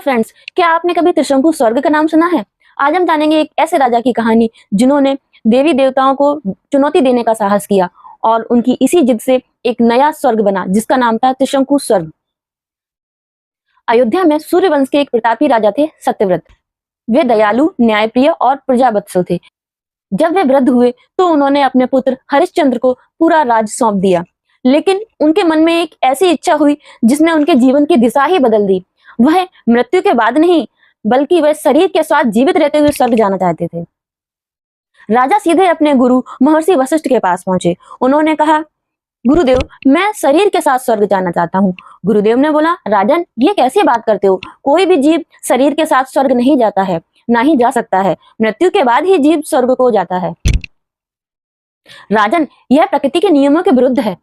Friends, क्या आपने कभी त्रिशंकु स्वर्ग का नाम सुना है? आज हम जानेंगे एक ऐसे राजा की कहानी जिन्होंने देवी देवताओं को चुनौती देने का साहस किया और उनकी इसी जिद से एक नया स्वर्ग बना जिसका नाम था त्रिशंकु स्वर्ग। अयोध्या में सूर्यवंश के एक प्रतापी राजा थे सत्यव्रत। वे दयालु, न्यायप्रिय और प्रजावत्सल थे। जब वे वृद्ध हुए तो उन्होंने अपने पुत्र हरिश्चंद्र को पूरा राज सौंप दिया, लेकिन उनके मन में एक ऐसी इच्छा हुई जिसने उनके जीवन की दिशा ही बदल दी। वह मृत्यु के बाद नहीं, बल्कि वह शरीर के साथ जीवित रहते हुए स्वर्ग जाना चाहते थे। राजा सीधे अपने गुरु महर्षि वशिष्ठ के पास पहुंचे। उन्होंने कहा, गुरुदेव, मैं शरीर के साथ स्वर्ग जाना चाहता हूँ। गुरुदेव ने बोला, राजन, ये कैसी बात करते हो? कोई भी जीव शरीर के साथ स्वर्ग नहीं जाता है, ना ही जा सकता है। मृत्यु के बाद ही जीव स्वर्ग को जाता है। राजन, यह प्रकृति के नियमों के विरुद्ध है।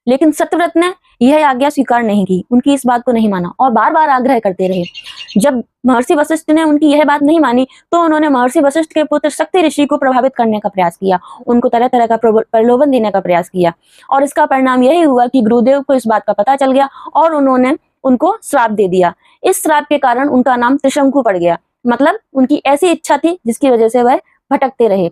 लेकिन सत्यव्रत ने यह आज्ञा स्वीकार नहीं की, उनकी इस बात को नहीं माना और बार बार आग्रह करते रहे। जब महर्षि वशिष्ठ ने उनकी यह बात नहीं मानी तो उन्होंने महर्षि वशिष्ठ के पुत्र शक्ति ऋषि को प्रभावित करने का प्रयास किया, उनको तरह तरह का प्रलोभन देने का प्रयास किया और इसका परिणाम यही हुआ कि गुरुदेव को इस बात का पता चल गया और उन्होंने उनको श्राप दे दिया। इस श्राप के कारण उनका नाम त्रिशंकु पड़ गया। मतलब उनकी ऐसी इच्छा थी जिसकी वजह से वह भटकते रहे।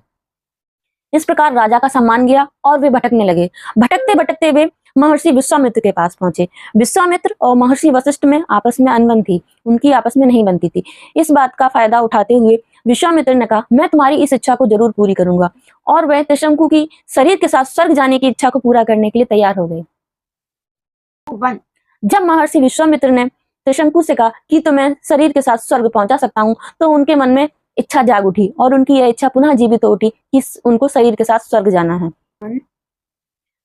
इस प्रकार राजा का सम्मान गया और वे भटकने लगे। भटकते भटकते वे महर्षि विश्वामित्र के पास पहुंचे। विश्वामित्र और महर्षि वशिष्ठ में आपस में अनबन थी, उनकी आपस में नहीं बनती थी। इस बात का फायदा उठाते हुए विश्वामित्र ने कहा, मैं तुम्हारी इस इच्छा को जरूर पूरी करूंगा, और वह त्रिशंकु की शरीर के साथ स्वर्ग जाने की इच्छा को पूरा करने के लिए तैयार हो गए। जब महर्षि विश्वामित्र ने त्रिशंकु से कहा कि तो मैं शरीर के साथ स्वर्ग पहुंचा सकता हूँ, तो उनके मन में इच्छा जाग उठी और उनकी यह इच्छा पुनः जीवित हो उठी कि उनको शरीर के साथ स्वर्ग जाना है।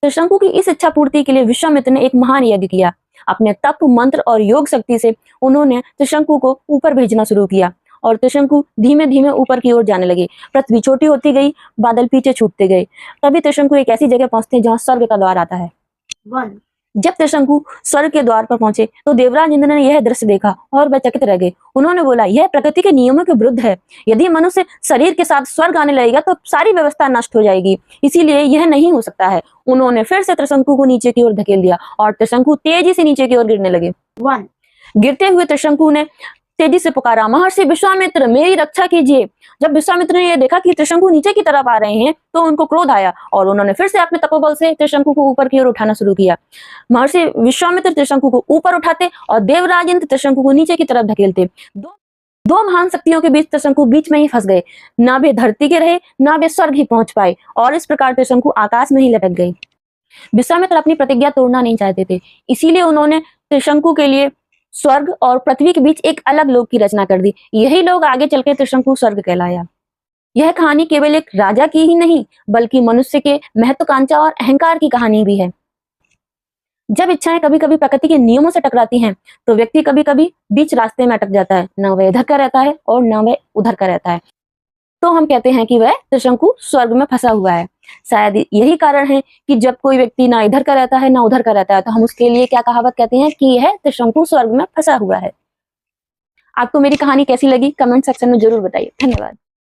त्रिशंकु की इस इच्छा पूर्ति के लिए विश्वामित्र ने एक महान यज्ञ किया। अपने तप, मंत्र और योग शक्ति से उन्होंने त्रिशंकु को ऊपर भेजना शुरू किया और त्रिशंकु धीमे धीमे ऊपर की ओर जाने लगे। पृथ्वी छोटी होती गई, बादल पीछे छूटते गए। तभी त्रिशंकु एक ऐसी जगह पहुंचते हैं जहां स्वर्ग का द्वार आता है। जब त्रिशंकु स्वर्ग के द्वार पर पहुंचे तो देवराज इंद्र ने यह दृश्य देखा और वह चकित रह गए। उन्होंने बोला, यह प्रकृति के नियमों के विरुद्ध है। यदि मनुष्य शरीर के साथ स्वर्ग आने लगेगा तो सारी व्यवस्था नष्ट हो जाएगी, इसीलिए यह नहीं हो सकता है। उन्होंने फिर से त्रिशंकु को नीचे की ओर धकेल दिया और त्रिशंकु तेजी से नीचे की ओर गिरने लगे। गिरते हुए त्रिशंकु ने तेजी से पुकारा, महर्षि विश्वामित्र, मेरी रक्षा कीजिए। जब विश्वामित्र ने यह देखा कि त्रिशंकु नीचे की तरफ आ रहे हैं तो उनको क्रोध आया और उन्होंने फिर से अपने तपोबल से त्रिशंकु को ऊपर की ओर उठाना शुरू किया। महर्षि विश्वामित्र त्रिशंकु को ऊपर उठाते और देवराज इंद्र त्रिशंकु को नीचे की तरफ धकेलते। दो महान शक्तियों के बीच त्रिशंकु बीच में ही फंस गए। ना वे धरती के रहे, ना वे स्वर्ग ही पहुंच पाए और इस प्रकार त्रिशंकु आकाश में ही लटक गई। विश्वामित्र अपनी प्रतिज्ञा तोड़ना नहीं चाहते थे, इसीलिए उन्होंने त्रिशंकु के लिए स्वर्ग और पृथ्वी के बीच एक अलग लोक की रचना कर दी। यही लोग आगे चलकर त्रिशंकु स्वर्ग कहलाया। यह कहानी केवल एक राजा की ही नहीं, बल्कि मनुष्य के महत्वाकांक्षा और अहंकार की कहानी भी है। जब इच्छाएं कभी कभी प्रकृति के नियमों से टकराती हैं, तो व्यक्ति कभी कभी बीच रास्ते में अटक जाता है। न वह इधर का रहता है और न वह उधर का रहता है, तो हम कहते हैं कि वह त्रिशंकु स्वर्ग में फंसा हुआ है। शायद यही कारण है कि जब कोई व्यक्ति ना इधर का रहता है ना उधर का रहता है, तो हम उसके लिए क्या कहावत कहते हैं कि यह त्रिशंकु स्वर्ग में फंसा हुआ है। आपको मेरी कहानी कैसी लगी कमेंट सेक्शन में जरूर बताइए। धन्यवाद।